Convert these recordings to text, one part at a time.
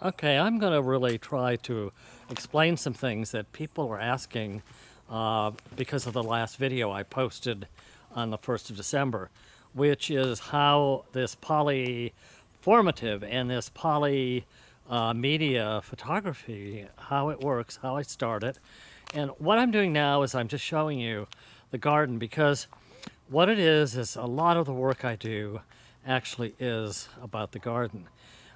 Okay, I'm going to really try to explain some things that people were asking because of the last video I posted on the 1st of December, which is how this polyformative and this polymedia photography, how it works, how I start it. And what I'm doing now is I'm just showing you the garden, because what it is a lot of the work I do actually is about the garden.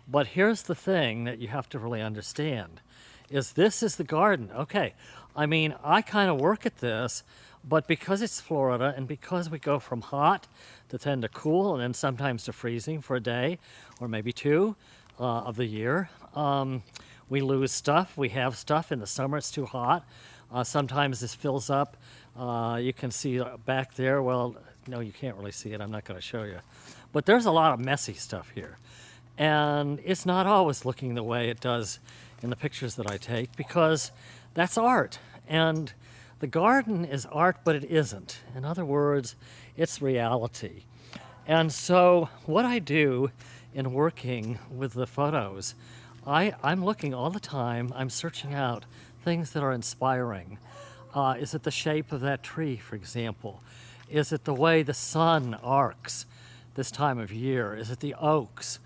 But here's the thing that you have to really understand is this is the garden. Okay, I mean, I kind of work at this, but because it's Florida and because we go from hot to tend to cool and then sometimes to freezing for a day or maybe two of the year, we lose stuff. We have stuff. In the summer it's too hot. Sometimes this fills up. You can see back there. Well, no, you can't really see it. I'm not going to show you. But there's a lot of messy stuff here. And it's not always looking the way it does in the pictures that I take, because that's art. And the garden is art, but it isn't. In other words, it's reality. And so what I do in working with the photos, I'm looking all the time, I'm searching out things that are inspiring. Is it the shape of that tree, for example? Is it the way the sun arcs this time of year? Is it the oaks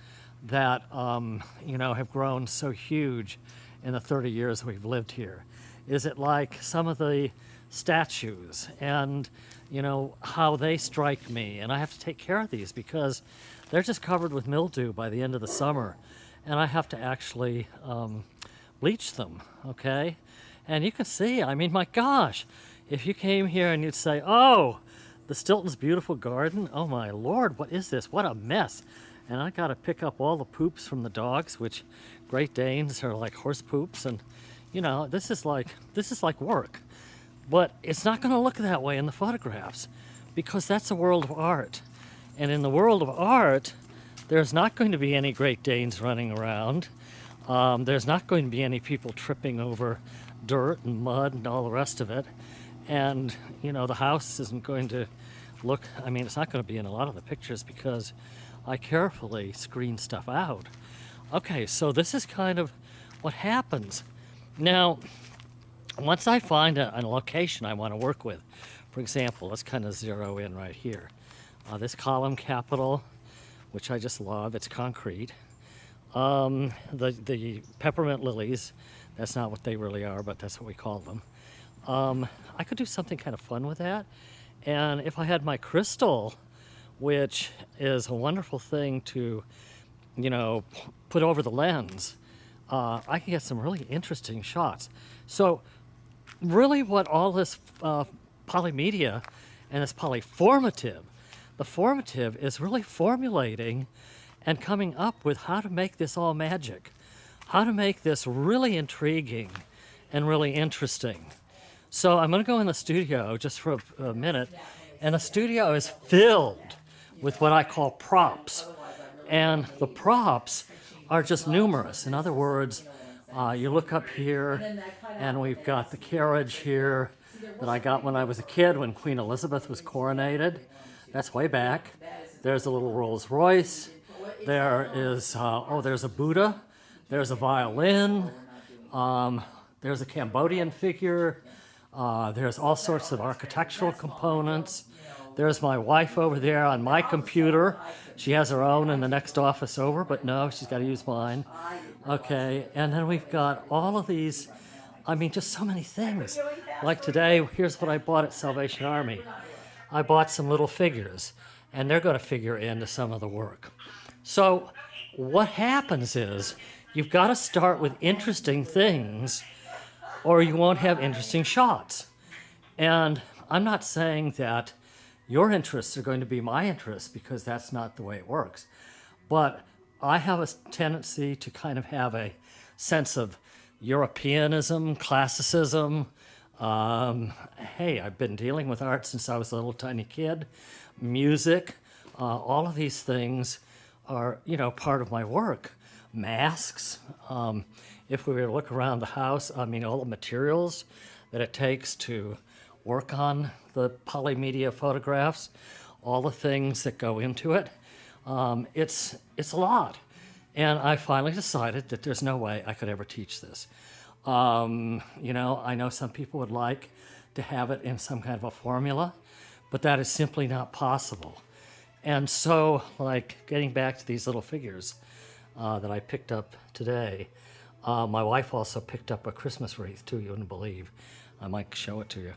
that have grown so huge in the 30 years we've lived here? Is it like some of the statues and how they strike me? And I have to take care of these because they're just covered with mildew by the end of the summer, and I have to actually bleach them, okay? And you can see, I mean, my gosh, if you came here and you'd say, oh, the Stilton's beautiful garden, oh my Lord, what is this? What a mess. And I got to pick up all the poops from the dogs, which Great Danes are like horse poops, and this is like work. But it's not going to look that way in the photographs, because that's a world of art. And in the world of art, there's not going to be any Great Danes running around. There's not going to be any people tripping over dirt and mud and all the rest of it. And the house isn't going to look, I mean, it's not going to be in a lot of the pictures because I carefully screen stuff out. Okay, so this is kind of what happens. Now, once I find a location I want to work with, for example, let's kind of zero in right here. This column capital, which I just love, it's concrete. The peppermint lilies, that's not what they really are, but that's what we call them. I could do something kind of fun with that. And if I had my crystal, which is a wonderful thing to, put over the lens, I can get some really interesting shots. So really what all this polymedia and this polyformative, the formative is really formulating and coming up with how to make this all magic, how to make this really intriguing and really interesting. So I'm going to go in the studio just for a minute, and the studio is filled with what I call props. And the props are just numerous. In other words, you look up here, and we've got the carriage here that I got when I was a kid, when Queen Elizabeth was coronated. That's way back. There's a little Rolls Royce. There is, there's a Buddha. There's a violin. There's a Cambodian figure. There's all sorts of architectural components. There's my wife over there on my computer. She has her own in the next office over, but no, she's got to use mine. Okay, and then we've got all of these, I mean, just so many things. Like today, here's what I bought at Salvation Army. I bought some little figures, and they're going to figure into some of the work. So what happens is you've got to start with interesting things, or you won't have interesting shots. And I'm not saying that your interests are going to be my interests, because that's not the way it works. But I have a tendency to kind of have a sense of Europeanism, classicism. Hey, I've been dealing with art since I was a little tiny kid. Music, all of these things are, part of my work. Masks. If we were to look around the house, I mean, all the materials that it takes to work on the polymedia photographs, all the things that go into it, it's a lot. And I finally decided that there's no way I could ever teach this. I know some people would like to have it in some kind of a formula, but that is simply not possible. And so, like, getting back to these little figures that I picked up today, my wife also picked up a Christmas wreath too, you wouldn't believe. I might show it to you.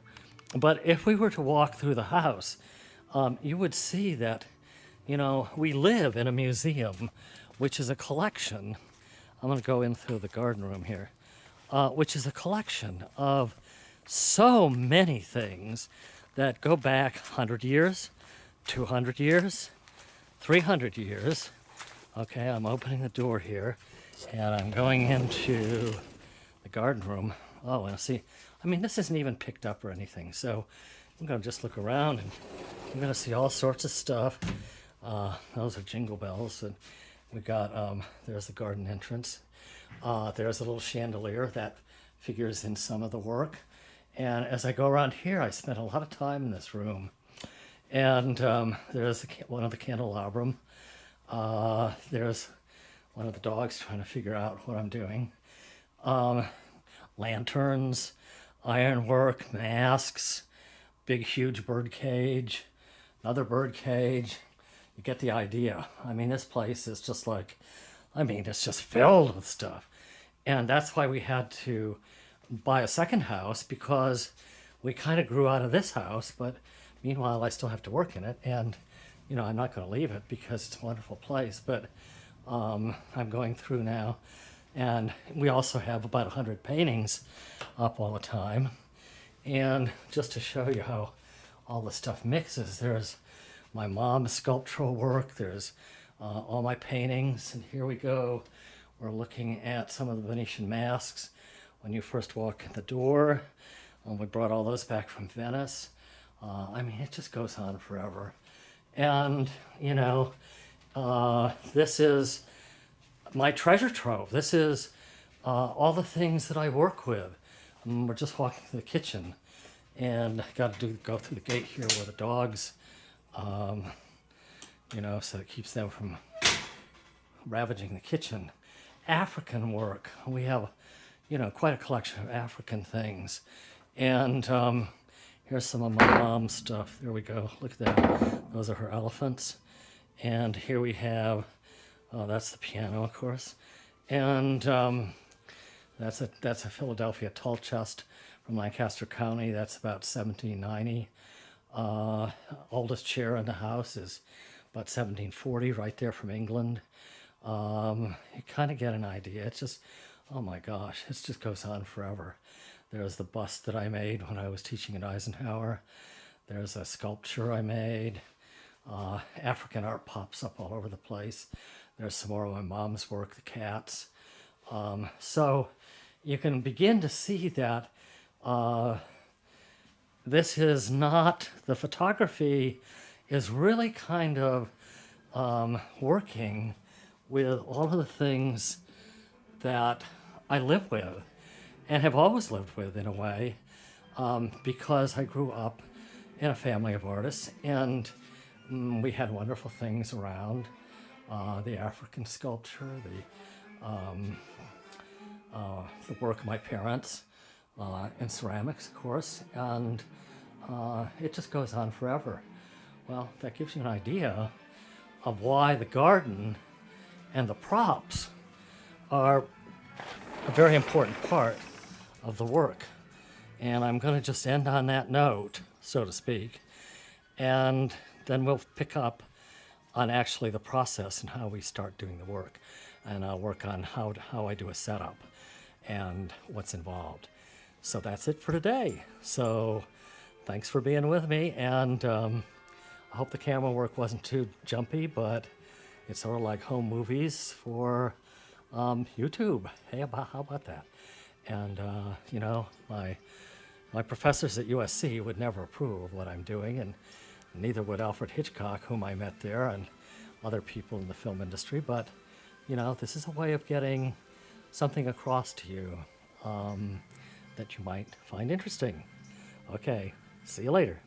But if we were to walk through the house, you would see that, we live in a museum, which is a collection. I'm going to go in through the garden room here, which is a collection of so many things that go back 100 years, 200 years, 300 years. Okay, I'm opening the door here, and I'm going into the garden room. Oh, and see, this isn't even picked up or anything, so I'm going to just look around, and you're going to see all sorts of stuff. Those are jingle bells, and we got, there's the garden entrance. There's a little chandelier that figures in some of the work. And as I go around here, I spent a lot of time in this room. And there's one of the candelabrum. There's one of the dogs trying to figure out what I'm doing. Lanterns, ironwork, masks, big huge bird cage, another bird cage. You get the idea. This place is just like, it's just filled with stuff. And that's why we had to buy a second house, because we kind of grew out of this house, but meanwhile I still have to work in it, and I'm not going to leave it because it's a wonderful place. But I'm going through now, and we also have about 100 paintings up all the time. And just to show you how all the stuff mixes, there's my mom's sculptural work, there's all my paintings, and here we go. We're looking at some of the Venetian masks when you first walk in the door. We brought all those back from Venice. It just goes on forever. And, this is my treasure trove. This is all the things that I work with. We're just walking to the kitchen, and I got to go through the gate here where the dogs, so it keeps them from ravaging the kitchen. African work. We have, quite a collection of African things. And here's some of my mom's stuff. There we go. Look at that. Those are her elephants. And here we have, that's the piano, of course. And that's a Philadelphia tall chest from Lancaster County. That's about 1790. Oldest chair in the house is about 1740, right there from England. You kind of get an idea. It's just, oh my gosh, it just goes on forever. There's the bust that I made when I was teaching at Eisenhower. There's a sculpture I made. African art pops up all over the place. There's some more of my mom's work, the cats. So you can begin to see that this is not, the photography is really kind of working with all of the things that I live with and have always lived with in a way, because I grew up in a family of artists, and we had wonderful things around. The African sculpture, the work of my parents, in ceramics, of course, and it just goes on forever. Well, that gives you an idea of why the garden and the props are a very important part of the work. And I'm going to just end on that note, so to speak, and then we'll pick up on actually the process and how we start doing the work. And I'll work on how I do a setup and what's involved. So that's it for today. So thanks for being with me, and I hope the camera work wasn't too jumpy, but it's sort of like home movies for YouTube. Hey, how about that? And my professors at USC would never approve of what I'm doing, and neither would Alfred Hitchcock, whom I met there, and other people in the film industry. But this is a way of getting something across to you that you might find interesting. Okay, see you later.